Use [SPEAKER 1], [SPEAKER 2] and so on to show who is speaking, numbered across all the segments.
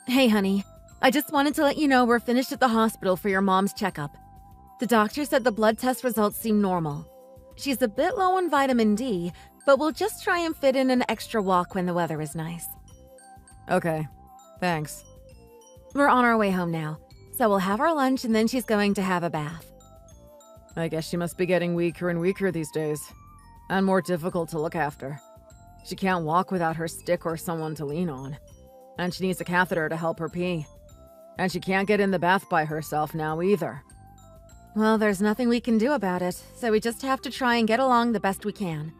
[SPEAKER 1] Hey, honey. I just wanted to let you know we're finished at the hospital for your mom's checkup. The doctor said the blood test results seem normal. She's a bit low on vitamin D, but we'll just try and fit in an extra walk when the weather is nice.
[SPEAKER 2] Okay, thanks.
[SPEAKER 1] We're on our way home now, so we'll have our lunch and then she's going to have a bath.
[SPEAKER 2] I guess she must be getting weaker and weaker these days, and more difficult to look after. She can't walk without her stick or someone to lean on, and she needs a catheter to help her pee. And she can't get in the bath by herself now either.
[SPEAKER 1] Well, there's nothing we can do about it, so we just have to try and get along the best we can.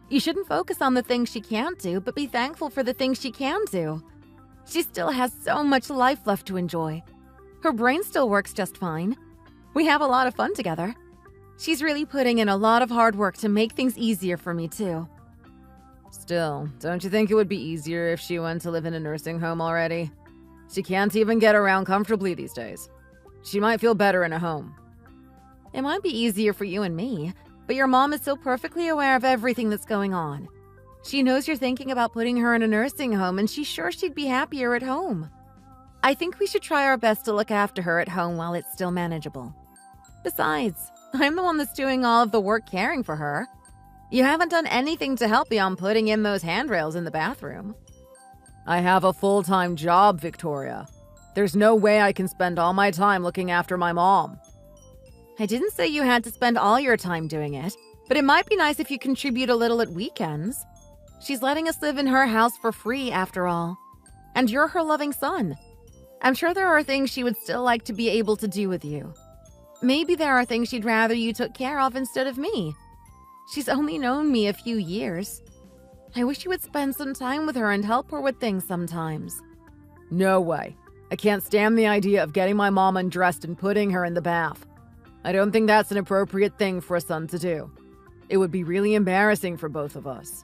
[SPEAKER 1] You shouldn't focus on the things she can't do, but be thankful for the things she can do. She still has so much life left to enjoy. Her brain still works just fine. We have a lot of fun together. She's really putting in a lot of hard work to make things easier for me, too.
[SPEAKER 2] Still, don't you think it would be easier if she went to live in a nursing home already? She can't even get around comfortably these days. She might feel better in a home.
[SPEAKER 1] It might be easier for you and me, but your mom is so perfectly aware of everything that's going on. She knows you're thinking about putting her in a nursing home, and she's sure she'd be happier at home. I think we should try our best to look after her at home while it's still manageable. Besides, I'm the one that's doing all of the work caring for her. You haven't done anything to help beyond putting in those handrails in the bathroom.
[SPEAKER 2] I have a full-time job, Victoria. There's no way I can spend all my time looking after my mom.
[SPEAKER 1] I didn't say you had to spend all your time doing it, but it might be nice if you contribute a little at weekends. She's letting us live in her house for free, after all. And you're her loving son. I'm sure there are things she would still like to be able to do with you. Maybe there are things she'd rather you took care of instead of me. She's only known me a few years. I wish you would spend some time with her and help her with things sometimes.
[SPEAKER 2] No way. I can't stand the idea of getting my mom undressed and putting her in the bath. I don't think that's an appropriate thing for a son to do. It would be really embarrassing for both of us.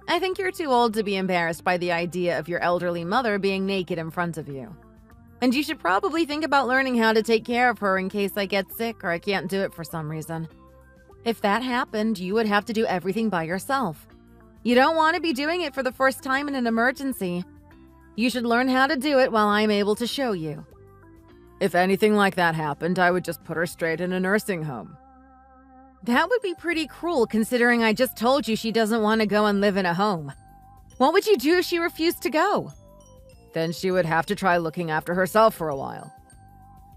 [SPEAKER 1] I think you're too old to be embarrassed by the idea of your elderly mother being naked in front of you. And you should probably think about learning how to take care of her in case I get sick or I can't do it for some reason. If that happened, you would have to do everything by yourself. You don't want to be doing it for the first time in an emergency. You should learn how to do it while I'm able to show you.
[SPEAKER 2] If anything like that happened, I would just put her straight in a nursing home.
[SPEAKER 1] That would be pretty cruel considering I just told you she doesn't want to go and live in a home. What would you do if she refused to go?
[SPEAKER 2] Then she would have to try looking after herself for a while.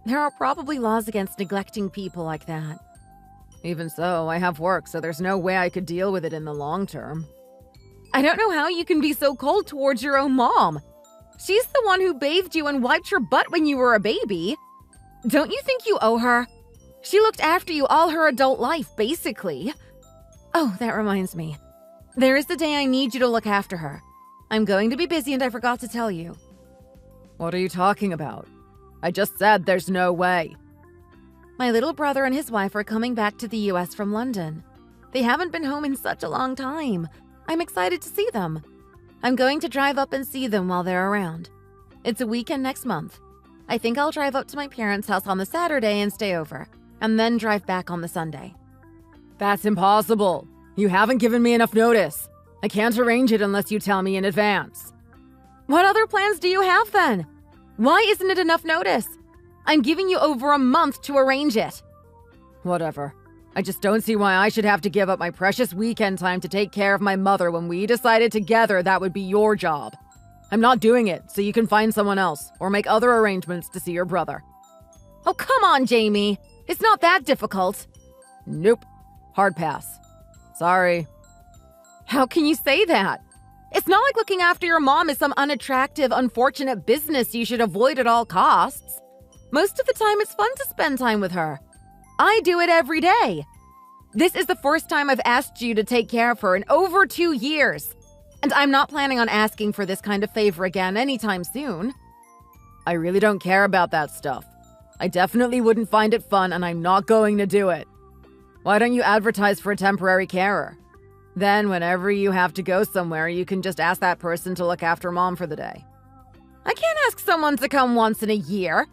[SPEAKER 1] There are probably laws against neglecting people like that.
[SPEAKER 2] Even so, I have work, so there's no way I could deal with it in the long term.
[SPEAKER 1] I don't know how you can be so cold towards your own mom. She's the one who bathed you and wiped your butt when you were a baby. Don't you think you owe her? She looked after you all her adult life, basically. Oh, that reminds me. There is the day I need you to look after her. I'm going to be busy and I forgot to tell you.
[SPEAKER 2] What are you talking about? I just said there's no way.
[SPEAKER 1] My little brother and his wife are coming back to the US from London. They haven't been home in such a long time. I'm excited to see them. I'm going to drive up and see them while they're around. It's a weekend next month. I think I'll drive up to my parents' house on the Saturday and stay over, and then drive back on the Sunday.
[SPEAKER 2] That's impossible. You haven't given me enough notice. I can't arrange it unless you tell me in advance.
[SPEAKER 1] What other plans do you have then? Why isn't it enough notice? I'm giving you over a month to arrange it.
[SPEAKER 2] Whatever. I just don't see why I should have to give up my precious weekend time to take care of my mother when we decided together that would be your job. I'm not doing it, so you can find someone else or make other arrangements to see your brother.
[SPEAKER 1] Oh, come on, Jamie. It's not that difficult.
[SPEAKER 2] Nope. Hard pass. Sorry.
[SPEAKER 1] How can you say that? It's not like looking after your mom is some unattractive, unfortunate business you should avoid at all costs. Most of the time, it's fun to spend time with her. I do it every day. This is the first time I've asked you to take care of her in over 2 years. And I'm not planning on asking for this kind of favor again anytime soon.
[SPEAKER 2] I really don't care about that stuff. I definitely wouldn't find it fun, and I'm not going to do it. Why don't you advertise for a temporary carer? Then, whenever you have to go somewhere, you can just ask that person to look after Mom for the day.
[SPEAKER 1] I can't ask someone to come once in a year.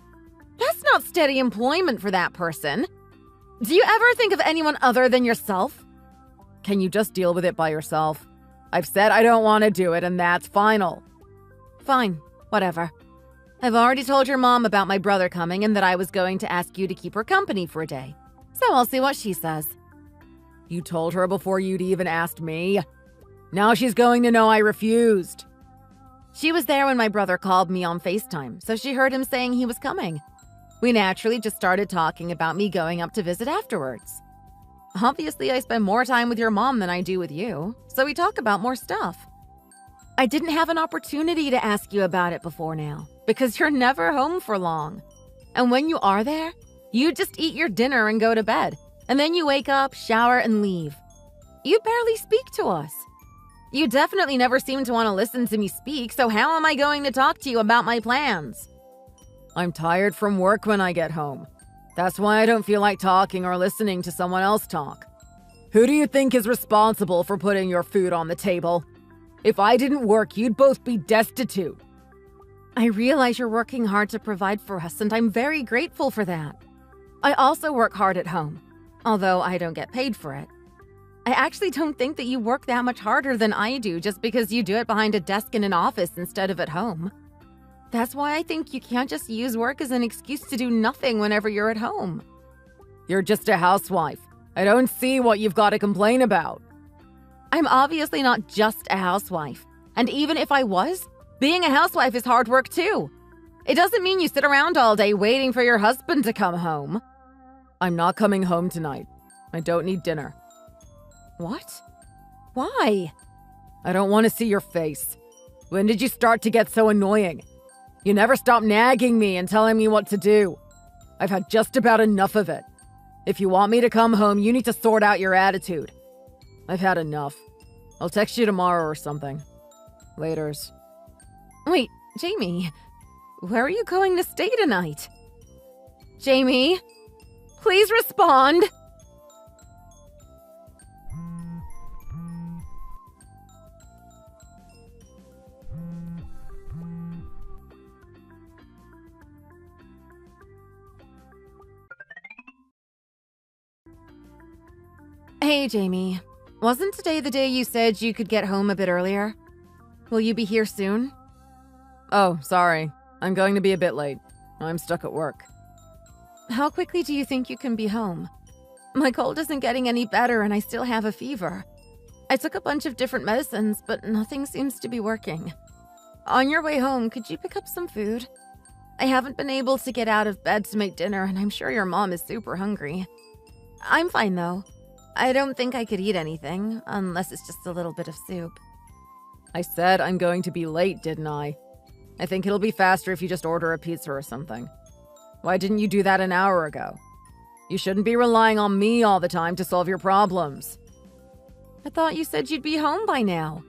[SPEAKER 1] That's not steady employment for that person. Do you ever think of anyone other than yourself?
[SPEAKER 2] Can you just deal with it by yourself? I've said I don't want to do it, and that's final.
[SPEAKER 1] Fine, whatever. I've already told your mom about my brother coming and that I was going to ask you to keep her company for a day. So I'll see what she says.
[SPEAKER 2] You told her before you'd even asked me? Now she's going to know I refused.
[SPEAKER 1] She was there when my brother called me on FaceTime, so she heard him saying he was coming. We naturally just started talking about me going up to visit afterwards. Obviously, I spend more time with your mom than I do with you, so we talk about more stuff. I didn't have an opportunity to ask you about it before now, because you're never home for long. And when you are there, you just eat your dinner and go to bed, and then you wake up, shower, and leave. You barely speak to us. You definitely never seem to want to listen to me speak, so how am I going to talk to you about my plans?
[SPEAKER 2] I'm tired from work when I get home. That's why I don't feel like talking or listening to someone else talk. Who do you think is responsible for putting your food on the table? If I didn't work, you'd both be destitute.
[SPEAKER 1] I realize you're working hard to provide for us, and I'm very grateful for that. I also work hard at home, although I don't get paid for it. I actually don't think that you work that much harder than I do just because you do it behind a desk in an office instead of at home. That's why I think you can't just use work as an excuse to do nothing whenever you're at home.
[SPEAKER 2] You're just a housewife. I don't see what you've got to complain about.
[SPEAKER 1] I'm obviously not just a housewife. And even if I was, being a housewife is hard work too. It doesn't mean you sit around all day waiting for your husband to come home.
[SPEAKER 2] I'm not coming home tonight. I don't need dinner.
[SPEAKER 1] What? Why?
[SPEAKER 2] I don't want to see your face. When did you start to get so annoying? You never stop nagging me and telling me what to do. I've had just about enough of it. If you want me to come home, you need to sort out your attitude. I've had enough. I'll text you tomorrow or something. Laters.
[SPEAKER 1] Wait, Jamie, where are you going to stay tonight? Jamie, please respond. Hey, Jamie. Wasn't today the day you said you could get home a bit earlier? Will you be here soon?
[SPEAKER 2] Oh, sorry. I'm going to be a bit late. I'm stuck at work.
[SPEAKER 1] How quickly do you think you can be home? My cold isn't getting any better and I still have a fever. I took a bunch of different medicines, but nothing seems to be working. On your way home, could you pick up some food? I haven't been able to get out of bed to make dinner, and I'm sure your mom is super hungry. I'm fine, though. I don't think I could eat anything, unless it's just a little bit of soup.
[SPEAKER 2] I said I'm going to be late, didn't I? I think it'll be faster if you just order a pizza or something. Why didn't you do that an hour ago? You shouldn't be relying on me all the time to solve your problems.
[SPEAKER 1] I thought you said you'd be home by now,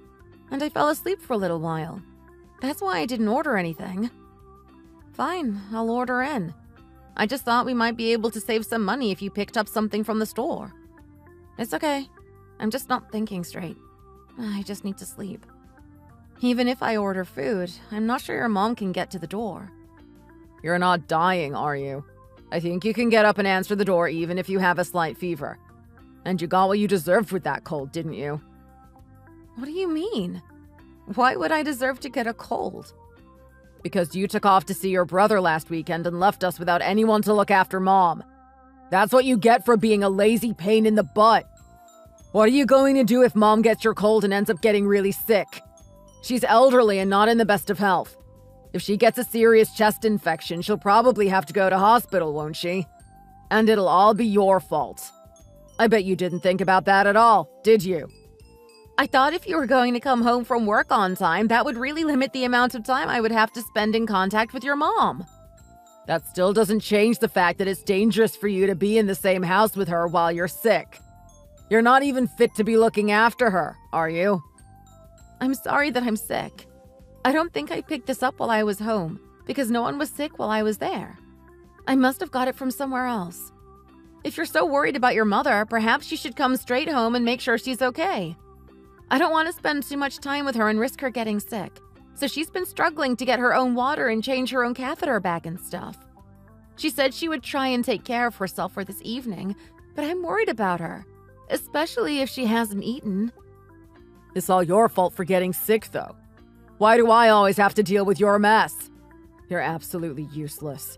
[SPEAKER 1] and I fell asleep for a little while. That's why I didn't order anything. Fine, I'll order in. I just thought we might be able to save some money if you picked up something from the store. It's okay. I'm just not thinking straight. I just need to sleep. Even if I order food, I'm not sure your mom can get to the door.
[SPEAKER 2] You're not dying, are you? I think you can get up and answer the door even if you have a slight fever. And you got what you deserved with that cold, didn't you?
[SPEAKER 1] What do you mean? Why would I deserve to get a cold?
[SPEAKER 2] Because you took off to see your brother last weekend and left us without anyone to look after Mom. That's what you get for being a lazy pain in the butt. What are you going to do if Mom gets your cold and ends up getting really sick? She's elderly and not in the best of health. If she gets a serious chest infection, she'll probably have to go to hospital, won't she? And it'll all be your fault. I bet you didn't think about that at all, did you?
[SPEAKER 1] I thought if you were going to come home from work on time, that would really limit the amount of time I would have to spend in contact with your mom.
[SPEAKER 2] That still doesn't change the fact that it's dangerous for you to be in the same house with her while you're sick. You're not even fit to be looking after her, are you?
[SPEAKER 1] I'm sorry that I'm sick. I don't think I picked this up while I was home, because no one was sick while I was there. I must have got it from somewhere else. If you're so worried about your mother, perhaps you should come straight home and make sure she's okay. I don't want to spend too much time with her and risk her getting sick, so she's been struggling to get her own water and change her own catheter bag and stuff. She said she would try and take care of herself for this evening, but I'm worried about her, especially if she hasn't eaten.
[SPEAKER 2] It's all your fault for getting sick, though. Why do I always have to deal with your mess? You're absolutely useless.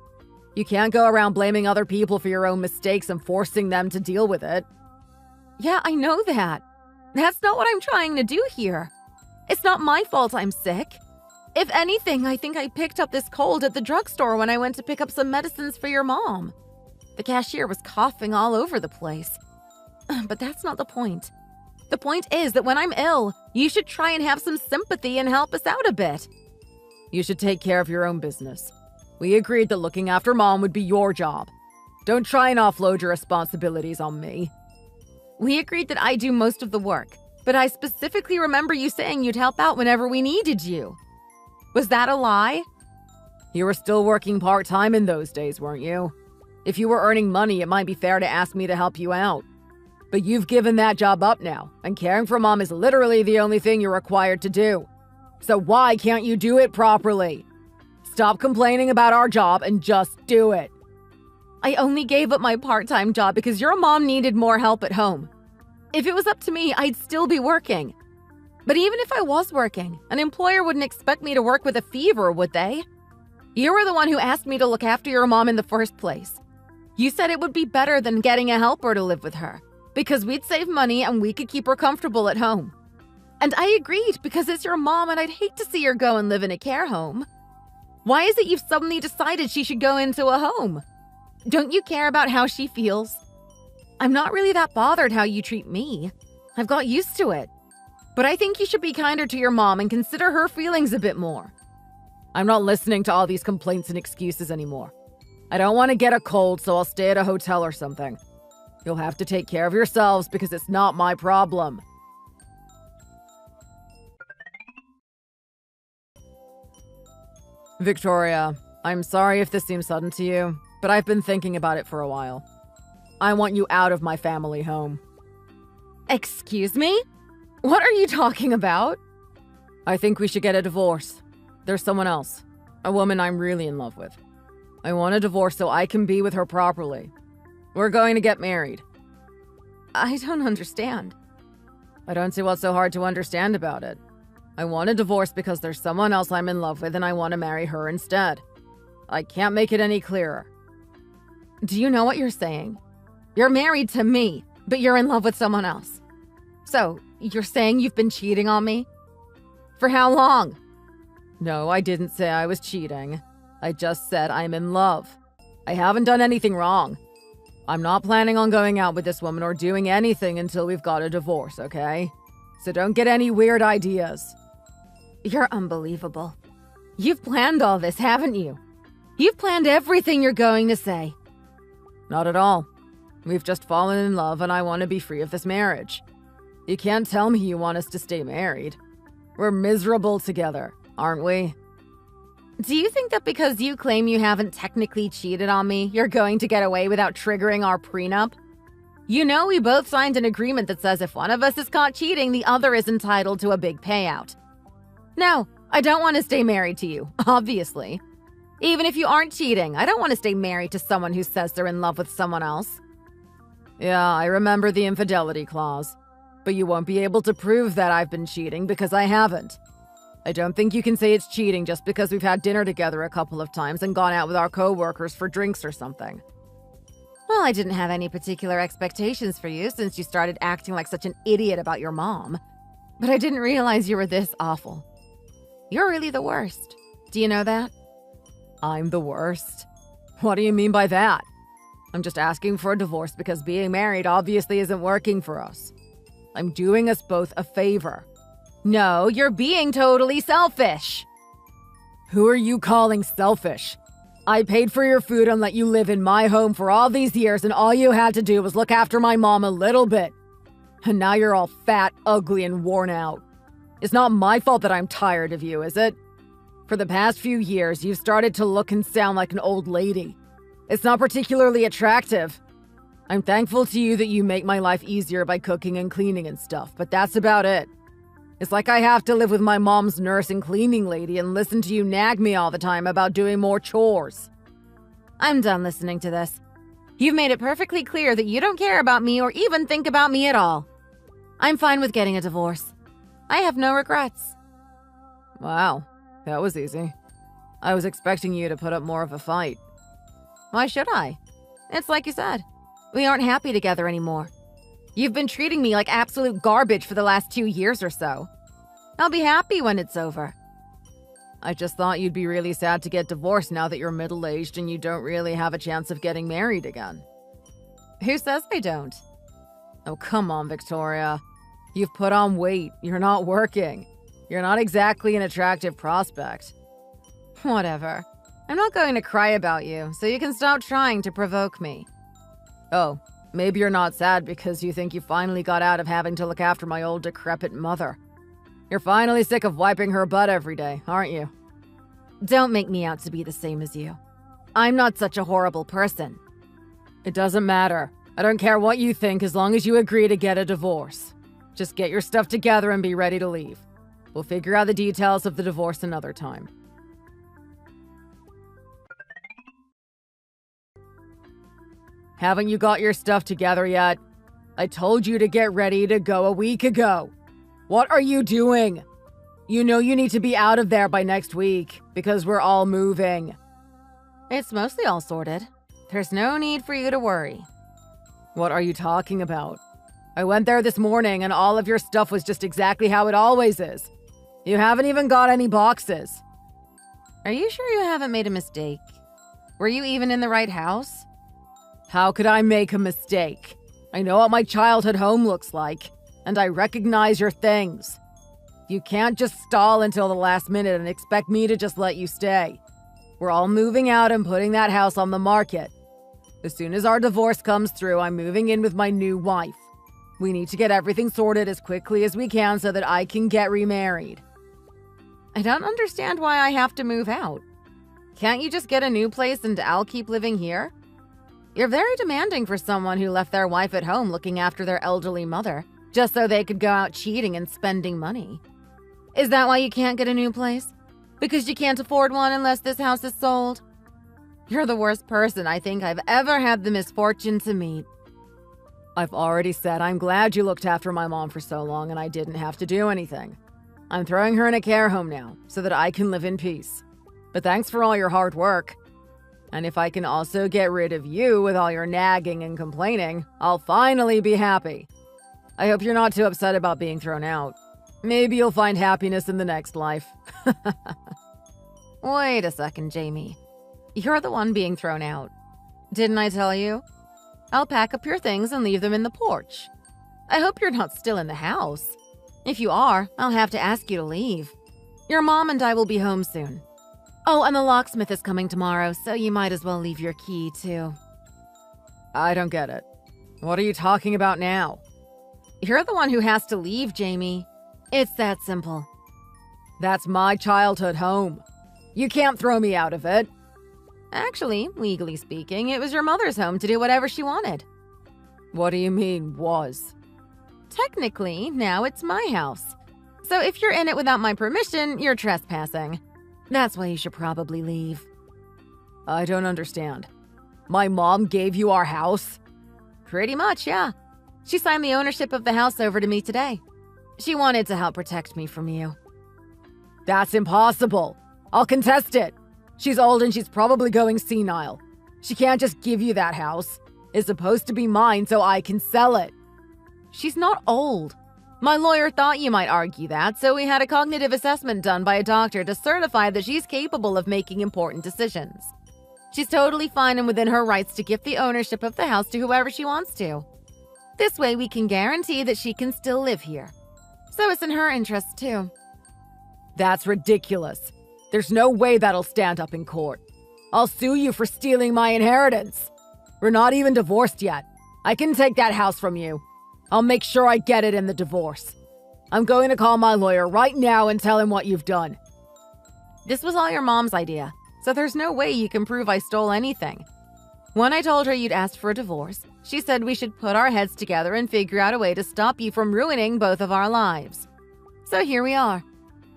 [SPEAKER 2] You can't go around blaming other people for your own mistakes and forcing them to deal with it.
[SPEAKER 1] Yeah, I know that. That's not what I'm trying to do here. It's not my fault I'm sick. If anything, I think I picked up this cold at the drugstore when I went to pick up some medicines for your mom. The cashier was coughing all over the place. But that's not the point. The point is that when I'm ill, you should try and have some sympathy and help us out a bit.
[SPEAKER 2] You should take care of your own business. We agreed that looking after Mom would be your job. Don't try and offload your responsibilities on me.
[SPEAKER 1] We agreed that I do most of the work, but I specifically remember you saying you'd help out whenever we needed you. Was that a lie?
[SPEAKER 2] You were still working part-time in those days, weren't you? If you were earning money, it might be fair to ask me to help you out. But you've given that job up now, and caring for Mom is literally the only thing you're required to do. So why can't you do it properly? Stop complaining about our job and just do it.
[SPEAKER 1] I only gave up my part-time job because your mom needed more help at home. If it was up to me, I'd still be working. But even if I was working, an employer wouldn't expect me to work with a fever, would they? You were the one who asked me to look after your mom in the first place. You said it would be better than getting a helper to live with her, because we'd save money and we could keep her comfortable at home. And I agreed because it's your mom and I'd hate to see her go and live in a care home. Why is it you've suddenly decided she should go into a home? Don't you care about how she feels? I'm not really that bothered how you treat me. I've got used to it. But I think you should be kinder to your mom and consider her feelings a bit more.
[SPEAKER 2] I'm not listening to all these complaints and excuses anymore. I don't want to get a cold, so I'll stay at a hotel or something. You'll have to take care of yourselves because it's not my problem. Victoria, I'm sorry if this seems sudden to you, but I've been thinking about it for a while. I want you out of my family home.
[SPEAKER 1] Excuse me? What are you talking about?
[SPEAKER 2] I think we should get a divorce. There's someone else, a woman I'm really in love with. I want a divorce so I can be with her properly. We're going to get married.
[SPEAKER 1] I don't understand.
[SPEAKER 2] I don't see what's so hard to understand about it. I want a divorce because there's someone else I'm in love with and I want to marry her instead. I can't make it any clearer.
[SPEAKER 1] Do you know what you're saying? You're married to me, but you're in love with someone else. So, you're saying you've been cheating on me? For how long?
[SPEAKER 2] No, I didn't say I was cheating. I just said I'm in love. I haven't done anything wrong. I'm not planning on going out with this woman or doing anything until we've got a divorce, okay? So don't get any weird ideas.
[SPEAKER 1] You're unbelievable. You've planned all this, haven't you? You've planned everything you're going to say.
[SPEAKER 2] Not at all. We've just fallen in love and I want to be free of this marriage. You can't tell me you want us to stay married. We're miserable together, aren't we?
[SPEAKER 1] Do you think that because you claim you haven't technically cheated on me, you're going to get away without triggering our prenup? You know we both signed an agreement that says if one of us is caught cheating, the other is entitled to a big payout. No, I don't want to stay married to you, obviously. Even if you aren't cheating, I don't want to stay married to someone who says they're in love with someone else.
[SPEAKER 2] Yeah, I remember the infidelity clause. But you won't be able to prove that I've been cheating because I haven't. I don't think you can say it's cheating just because we've had dinner together a couple of times and gone out with our co-workers for drinks or something.
[SPEAKER 1] Well, I didn't have any particular expectations for you since you started acting like such an idiot about your mom. But I didn't realize you were this awful. You're really the worst. Do you know that?
[SPEAKER 2] I'm the worst? What do you mean by that? I'm just asking for a divorce because being married obviously isn't working for us. I'm doing us both a favor.
[SPEAKER 1] No, you're being totally selfish.
[SPEAKER 2] Who are you calling selfish? I paid for your food and let you live in my home for all these years and all you had to do was look after my mom a little bit. And now you're all fat, ugly, and worn out. It's not my fault that I'm tired of you, is it? For the past few years, you've started to look and sound like an old lady. It's not particularly attractive. I'm thankful to you that you make my life easier by cooking and cleaning and stuff, but that's about it. It's like I have to live with my mom's nurse and cleaning lady and listen to you nag me all the time about doing more chores.
[SPEAKER 1] I'm done listening to this. You've made it perfectly clear that you don't care about me or even think about me at all. I'm fine with getting a divorce. I have no regrets.
[SPEAKER 2] Wow, that was easy. I was expecting you to put up more of a fight.
[SPEAKER 1] Why should I? It's like you said. We aren't happy together anymore. You've been treating me like absolute garbage for the last 2 years or so. I'll be happy when it's over.
[SPEAKER 2] I just thought you'd be really sad to get divorced now that you're middle-aged and you don't really have a chance of getting married again.
[SPEAKER 1] Who says I don't?
[SPEAKER 2] Oh, come on, Victoria. You've put on weight. You're not working. You're not exactly an attractive prospect.
[SPEAKER 1] Whatever. I'm not going to cry about you, so you can stop trying to provoke me.
[SPEAKER 2] Oh, maybe you're not sad because you think you finally got out of having to look after my old decrepit mother. You're finally sick of wiping her butt every day, aren't you?
[SPEAKER 1] Don't make me out to be the same as you. I'm not such a horrible person.
[SPEAKER 2] It doesn't matter. I don't care what you think as long as you agree to get a divorce. Just get your stuff together and be ready to leave. We'll figure out the details of the divorce another time. Haven't you got your stuff together yet? I told you to get ready to go a week ago. What are you doing? You know you need to be out of there by next week because we're all moving.
[SPEAKER 1] It's mostly all sorted. There's no need for you to worry.
[SPEAKER 2] What are you talking about? I went there this morning and all of your stuff was just exactly how it always is. You haven't even got any boxes.
[SPEAKER 1] Are you sure you haven't made a mistake? Were you even in the right house?
[SPEAKER 2] How could I make a mistake? I know what my childhood home looks like, and I recognize your things. You can't just stall until the last minute and expect me to just let you stay. We're all moving out and putting that house on the market. As soon as our divorce comes through, I'm moving in with my new wife. We need to get everything sorted as quickly as we can so that I can get remarried.
[SPEAKER 1] I don't understand why I have to move out. Can't you just get a new place and I'll keep living here? You're very demanding for someone who left their wife at home looking after their elderly mother, just so they could go out cheating and spending money. Is that why you can't get a new place? Because you can't afford one unless this house is sold? You're the worst person I think I've ever had the misfortune to meet.
[SPEAKER 2] I've already said I'm glad you looked after my mom for so long and I didn't have to do anything. I'm throwing her in a care home now so that I can live in peace. But thanks for all your hard work. And if I can also get rid of you with all your nagging and complaining, I'll finally be happy. I hope you're not too upset about being thrown out. Maybe you'll find happiness in the next life.
[SPEAKER 1] Wait a second, Jamie. You're the one being thrown out. Didn't I tell you? I'll pack up your things and leave them in the porch. I hope you're not still in the house. If you are, I'll have to ask you to leave. Your mom and I will be home soon. Oh, and the locksmith is coming tomorrow, so you might as well leave your key, too.
[SPEAKER 2] I don't get it. What are you talking about now?
[SPEAKER 1] You're the one who has to leave, Jamie. It's that simple.
[SPEAKER 2] That's my childhood home. You can't throw me out of it.
[SPEAKER 1] Actually, legally speaking, it was your mother's home to do whatever she wanted.
[SPEAKER 2] What do you mean, was?
[SPEAKER 1] Technically, now it's my house. So if you're in it without my permission, you're trespassing. That's why you should probably leave.
[SPEAKER 2] I don't understand. My mom gave you our house?
[SPEAKER 1] Pretty much, yeah. She signed the ownership of the house over to me today. She wanted to help protect me from you.
[SPEAKER 2] That's impossible. I'll contest it. She's old and she's probably going senile. She can't just give you that house. It's supposed to be mine so I can sell it.
[SPEAKER 1] She's not old. My lawyer thought you might argue that, so we had a cognitive assessment done by a doctor to certify that she's capable of making important decisions. She's totally fine and within her rights to give the ownership of the house to whoever she wants to. This way we can guarantee that she can still live here. So it's in her interest, too.
[SPEAKER 2] That's ridiculous. There's no way that'll stand up in court. I'll sue you for stealing my inheritance. We're not even divorced yet. I can take that house from you. I'll make sure I get it in the divorce. I'm going to call my lawyer right now and tell him what you've done.
[SPEAKER 1] This was all your mom's idea, so there's no way you can prove I stole anything. When I told her you'd asked for a divorce, she said we should put our heads together and figure out a way to stop you from ruining both of our lives. So here we are.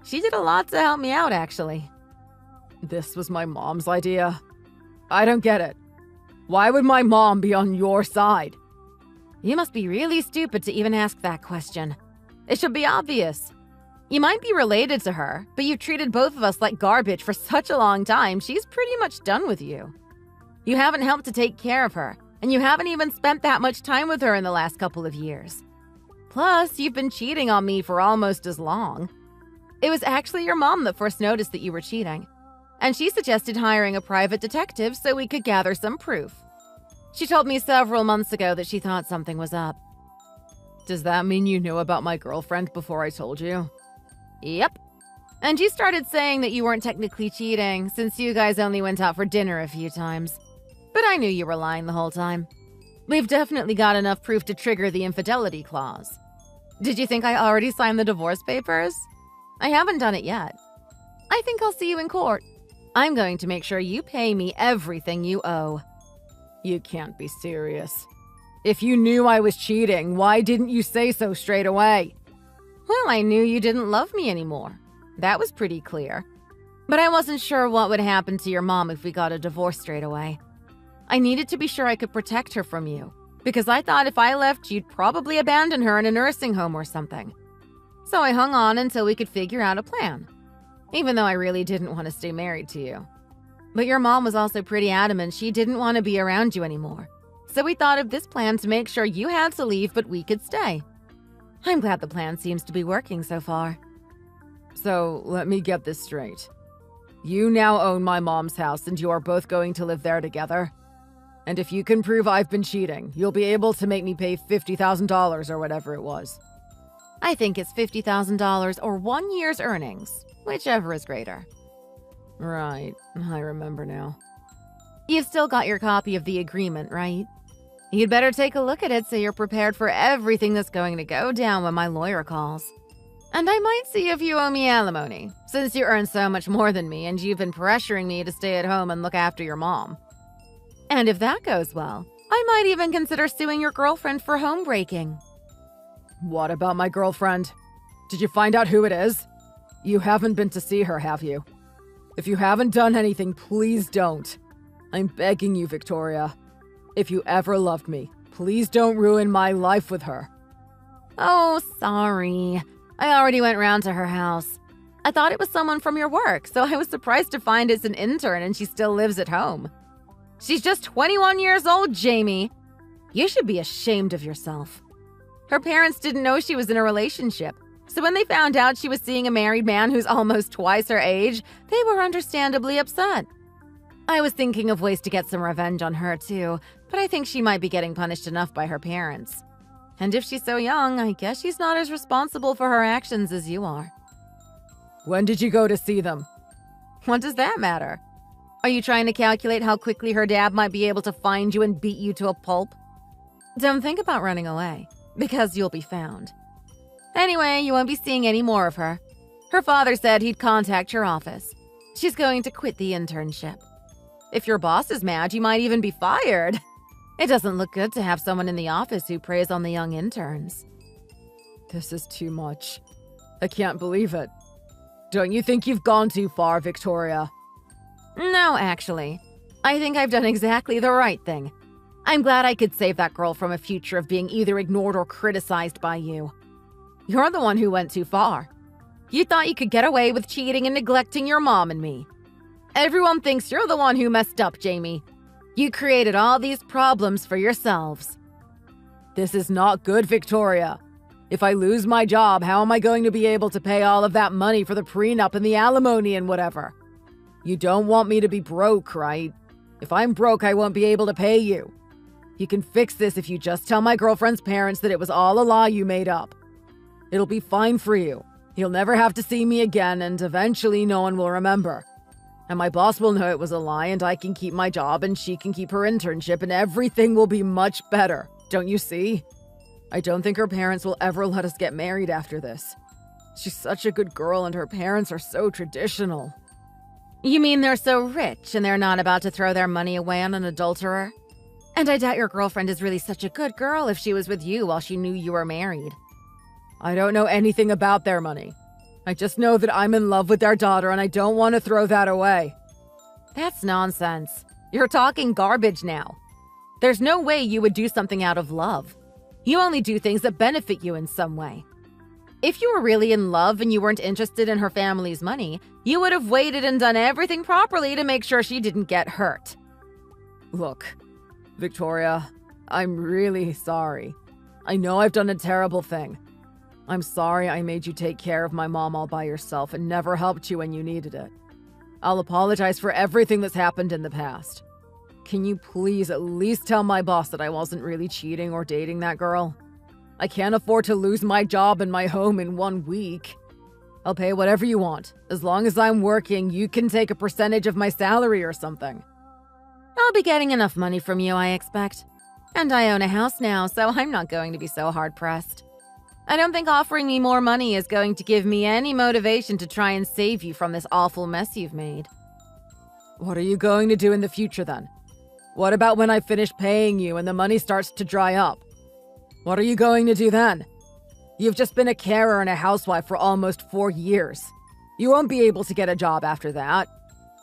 [SPEAKER 1] She did a lot to help me out, actually.
[SPEAKER 2] This was my mom's idea. I don't get it. Why would my mom be on your side?
[SPEAKER 1] You must be really stupid to even ask that question. It should be obvious. You might be related to her, but you've treated both of us like garbage for such a long time, she's pretty much done with you. You haven't helped to take care of her, and you haven't even spent that much time with her in the last couple of years. Plus, you've been cheating on me for almost as long. It was actually your mom that first noticed that you were cheating, and she suggested hiring a private detective so we could gather some proof. She told me several months ago that she thought something was up.
[SPEAKER 2] Does that mean you knew about my girlfriend before I told you?
[SPEAKER 1] Yep. And you started saying that you weren't technically cheating since you guys only went out for dinner a few times. But I knew you were lying the whole time. We've definitely got enough proof to trigger the infidelity clause. Did you think I already signed the divorce papers? I haven't done it yet. I think I'll see you in court. I'm going to make sure you pay me everything you owe.
[SPEAKER 2] You can't be serious. If you knew I was cheating, why didn't you say so straight away?
[SPEAKER 1] Well, I knew you didn't love me anymore. That was pretty clear. But I wasn't sure what would happen to your mom if we got a divorce straight away. I needed to be sure I could protect her from you, because I thought if I left, you'd probably abandon her in a nursing home or something. So I hung on until we could figure out a plan, even though I really didn't want to stay married to you. But your mom was also pretty adamant she didn't want to be around you anymore. So we thought of this plan to make sure you had to leave, but we could stay. I'm glad the plan seems to be working so far.
[SPEAKER 2] So, let me get this straight. You now own my mom's house and you are both going to live there together? And if you can prove I've been cheating, you'll be able to make me pay $50,000 or whatever it was.
[SPEAKER 1] I think it's $50,000 or 1 year's earnings, whichever is greater.
[SPEAKER 2] Right, I remember now.
[SPEAKER 1] You've still got your copy of the agreement, right? You'd better take a look at it so you're prepared for everything that's going to go down when my lawyer calls. And I might see if you owe me alimony, since you earn so much more than me and you've been pressuring me to stay at home and look after your mom. And if that goes well, I might even consider suing your girlfriend for homebreaking.
[SPEAKER 2] What about my girlfriend? Did you find out who it is? You haven't been to see her, have you? If you haven't done anything, please don't. I'm begging you, Victoria. If you ever loved me, please don't ruin my life with her.
[SPEAKER 1] Oh, sorry. I already went round to her house. I thought it was someone from your work, so I was surprised to find it's an intern and she still lives at home. She's just 21 years old, Jamie. You should be ashamed of yourself. Her parents didn't know she was in a relationship, so when they found out she was seeing a married man who's almost twice her age, they were understandably upset. I was thinking of ways to get some revenge on her, too, but I think she might be getting punished enough by her parents. And if she's so young, I guess she's not as responsible for her actions as you are.
[SPEAKER 2] When did you go to see them?
[SPEAKER 1] What does that matter? Are you trying to calculate how quickly her dad might be able to find you and beat you to a pulp? Don't think about running away, because you'll be found. Anyway, you won't be seeing any more of her. Her father said he'd contact your office. She's going to quit the internship. If your boss is mad, you might even be fired. It doesn't look good to have someone in the office who preys on the young interns.
[SPEAKER 2] This is too much. I can't believe it. Don't you think you've gone too far, Victoria?
[SPEAKER 1] No, actually. I think I've done exactly the right thing. I'm glad I could save that girl from a future of being either ignored or criticized by you. You're the one who went too far. You thought you could get away with cheating and neglecting your mom and me. Everyone thinks you're the one who messed up, Jamie. You created all these problems for yourselves.
[SPEAKER 2] This is not good, Victoria. If I lose my job, how am I going to be able to pay all of that money for the prenup and the alimony and whatever? You don't want me to be broke, right? If I'm broke, I won't be able to pay you. You can fix this if you just tell my girlfriend's parents that it was all a lie you made up. It'll be fine for you. You'll never have to see me again, and eventually no one will remember. And my boss will know it was a lie, and I can keep my job, and she can keep her internship, and everything will be much better. Don't you see? I don't think her parents will ever let us get married after this. She's such a good girl, and her parents are so traditional.
[SPEAKER 1] You mean they're so rich, and they're not about to throw their money away on an adulterer? And I doubt your girlfriend is really such a good girl if she was with you while she knew you were married.
[SPEAKER 2] I don't know anything about their money. I just know that I'm in love with their daughter and I don't want to throw that away.
[SPEAKER 1] That's nonsense. You're talking garbage now. There's no way you would do something out of love. You only do things that benefit you in some way. If you were really in love and you weren't interested in her family's money, you would have waited and done everything properly to make sure she didn't get hurt.
[SPEAKER 2] Look, Victoria, I'm really sorry. I know I've done a terrible thing. I'm sorry I made you take care of my mom all by yourself and never helped you when you needed it. I'll apologize for everything that's happened in the past. Can you please at least tell my boss that I wasn't really cheating or dating that girl? I can't afford to lose my job and my home in 1 week. I'll pay whatever you want. As long as I'm working, you can take a percentage of my salary or something.
[SPEAKER 1] I'll be getting enough money from you, I expect. And I own a house now, so I'm not going to be so hard-pressed. I don't think offering me more money is going to give me any motivation to try and save you from this awful mess you've made.
[SPEAKER 2] What are you going to do in the future then? What about when I finish paying you and the money starts to dry up? What are you going to do then? You've just been a carer and a housewife for almost 4 years. You won't be able to get a job after that.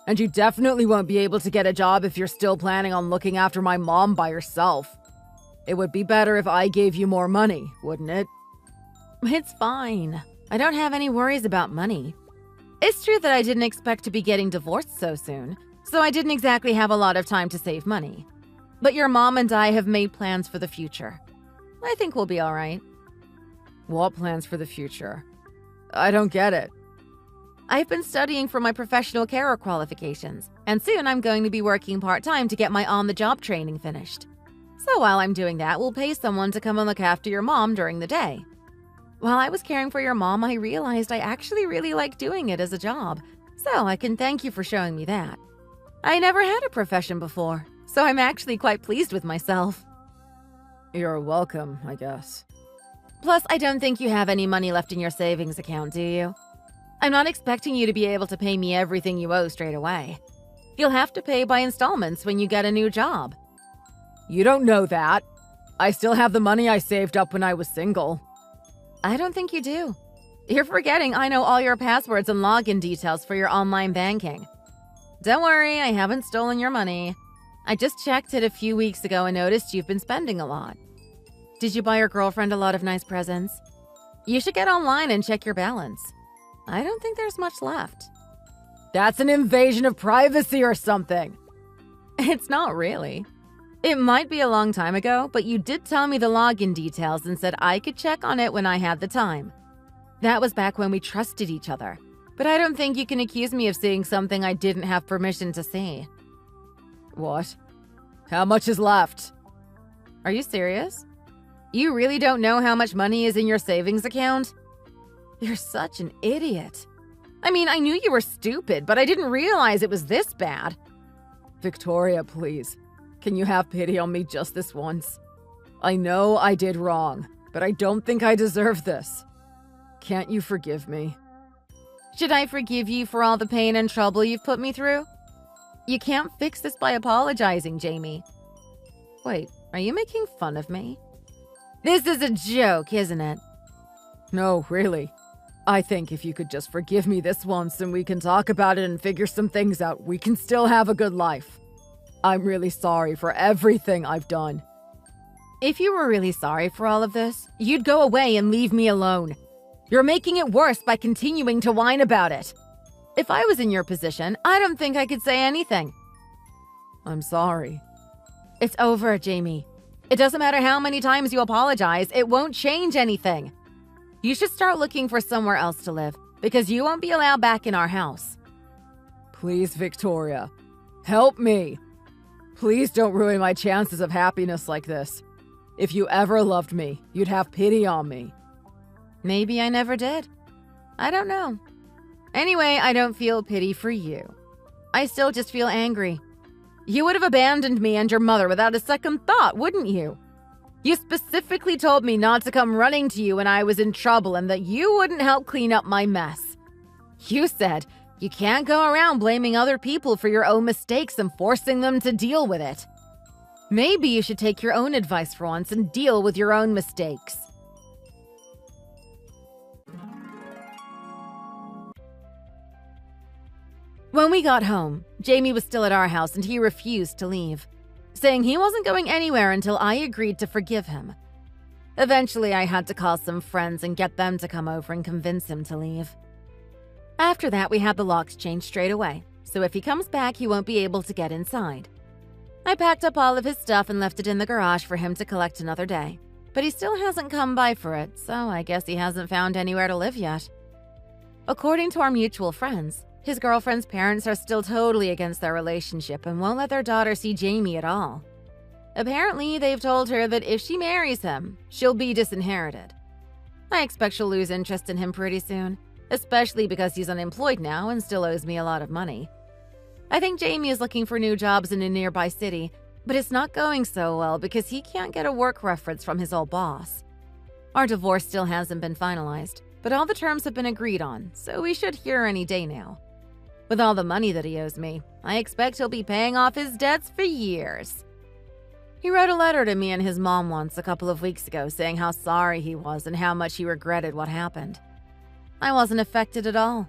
[SPEAKER 2] And you definitely won't be able to get a job if you're still planning on looking after my mom by yourself. It would be better if I gave you more money, wouldn't it?
[SPEAKER 1] It's fine. I don't have any worries about money. It's true that I didn't expect to be getting divorced so soon, so I didn't exactly have a lot of time to save money. But your mom and I have made plans for the future. I think we'll be all right.
[SPEAKER 2] What plans for the future? I don't get it.
[SPEAKER 1] I've been studying for my professional carer qualifications, and soon I'm going to be working part-time to get my on-the-job training finished. So while I'm doing that, we'll pay someone to come and look after your mom during the day. While I was caring for your mom, I realized I actually really like doing it as a job, so I can thank you for showing me that. I never had a profession before, so I'm actually quite pleased with myself.
[SPEAKER 2] You're welcome, I guess.
[SPEAKER 1] Plus, I don't think you have any money left in your savings account, do you? I'm not expecting you to be able to pay me everything you owe straight away. You'll have to pay by installments when you get a new job.
[SPEAKER 2] You don't know that. I still have the money I saved up when I was single.
[SPEAKER 1] I don't think you do. You're forgetting I know all your passwords and login details for your online banking. Don't worry, I haven't stolen your money. I just checked it a few weeks ago and noticed you've been spending a lot. Did you buy your girlfriend a lot of nice presents? You should get online and check your balance. I don't think there's much left.
[SPEAKER 2] That's an invasion of privacy or something.
[SPEAKER 1] It's not really. It might be a long time ago, but you did tell me the login details and said I could check on it when I had the time. That was back when we trusted each other, but I don't think you can accuse me of seeing something I didn't have permission to see.
[SPEAKER 2] What? How much is left?
[SPEAKER 1] Are you serious? You really don't know how much money is in your savings account? You're such an idiot. I mean, I knew you were stupid, but I didn't realize it was this bad.
[SPEAKER 2] Victoria, please. Can you have pity on me just this once? I know I did wrong, but I don't think I deserve this. Can't you forgive me?
[SPEAKER 1] Should I forgive you for all the pain and trouble you've put me through? You can't fix this by apologizing, Jamie. Wait, are you making fun of me? This is a joke, isn't it?
[SPEAKER 2] No, really. I think if you could just forgive me this once and we can talk about it and figure some things out, we can still have a good life. I'm really sorry for everything I've done.
[SPEAKER 1] If you were really sorry for all of this, you'd go away and leave me alone. You're making it worse by continuing to whine about it. If I was in your position, I don't think I could say anything.
[SPEAKER 2] I'm sorry.
[SPEAKER 1] It's over, Jamie. It doesn't matter how many times you apologize, it won't change anything. You should start looking for somewhere else to live, because you won't be allowed back in our house.
[SPEAKER 2] Please, Victoria, help me. Please don't ruin my chances of happiness like this. If you ever loved me, you'd have pity on me.
[SPEAKER 1] Maybe I never did. I don't know. Anyway, I don't feel pity for you. I still just feel angry. You would have abandoned me and your mother without a second thought, wouldn't you? You specifically told me not to come running to you when I was in trouble and that you wouldn't help clean up my mess. You said you can't go around blaming other people for your own mistakes and forcing them to deal with it. Maybe you should take your own advice for once and deal with your own mistakes. When we got home, Jamie was still at our house and he refused to leave, saying he wasn't going anywhere until I agreed to forgive him. Eventually, I had to call some friends and get them to come over and convince him to leave. After that, we had the locks changed straight away, so if he comes back, he won't be able to get inside. I packed up all of his stuff and left it in the garage for him to collect another day, but he still hasn't come by for it, so I guess he hasn't found anywhere to live yet. According to our mutual friends, his girlfriend's parents are still totally against their relationship and won't let their daughter see Jamie at all. Apparently, they've told her that if she marries him, she'll be disinherited. I expect she'll lose interest in him pretty soon, especially because he's unemployed now and still owes me a lot of money. I think Jamie is looking for new jobs in a nearby city, but it's not going so well because he can't get a work reference from his old boss. Our divorce still hasn't been finalized, but all the terms have been agreed on, so we should hear any day now. With all the money that he owes me, I expect he'll be paying off his debts for years. He wrote a letter to me and his mom once a couple of weeks ago saying how sorry he was and how much he regretted what happened. I wasn't affected at all.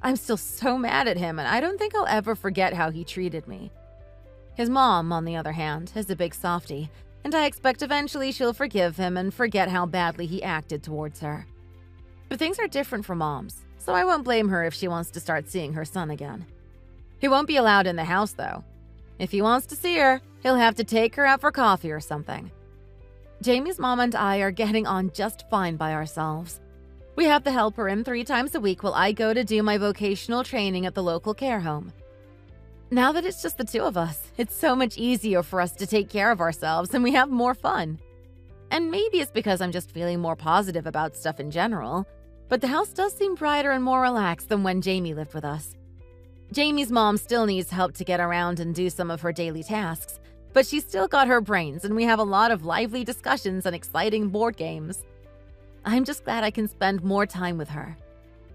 [SPEAKER 1] I'm still so mad at him, and I don't think I'll ever forget how he treated me. His mom, on the other hand, is a big softie, and I expect eventually she'll forgive him and forget how badly he acted towards her. But things are different for moms, so I won't blame her if she wants to start seeing her son again. He won't be allowed in the house, though. If he wants to see her, he'll have to take her out for coffee or something. Jamie's mom and I are getting on just fine by ourselves. We have the helper in 3 times a week while I go to do my vocational training at the local care home. Now that it's just the 2 of us, it's so much easier for us to take care of ourselves and we have more fun. And maybe it's because I'm just feeling more positive about stuff in general, but the house does seem brighter and more relaxed than when Jamie lived with us. Jamie's mom still needs help to get around and do some of her daily tasks, but she's still got her brains and we have a lot of lively discussions and exciting board games. I'm just glad I can spend more time with her.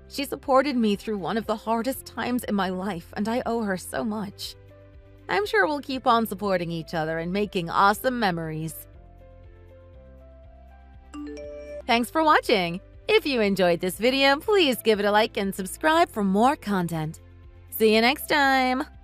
[SPEAKER 1] She supported me through one of the hardest times in my life, and I owe her so much. I'm sure we'll keep on supporting each other and making awesome memories. Thanks for watching! If you enjoyed this video, please give it a like and subscribe for more content. See you next time!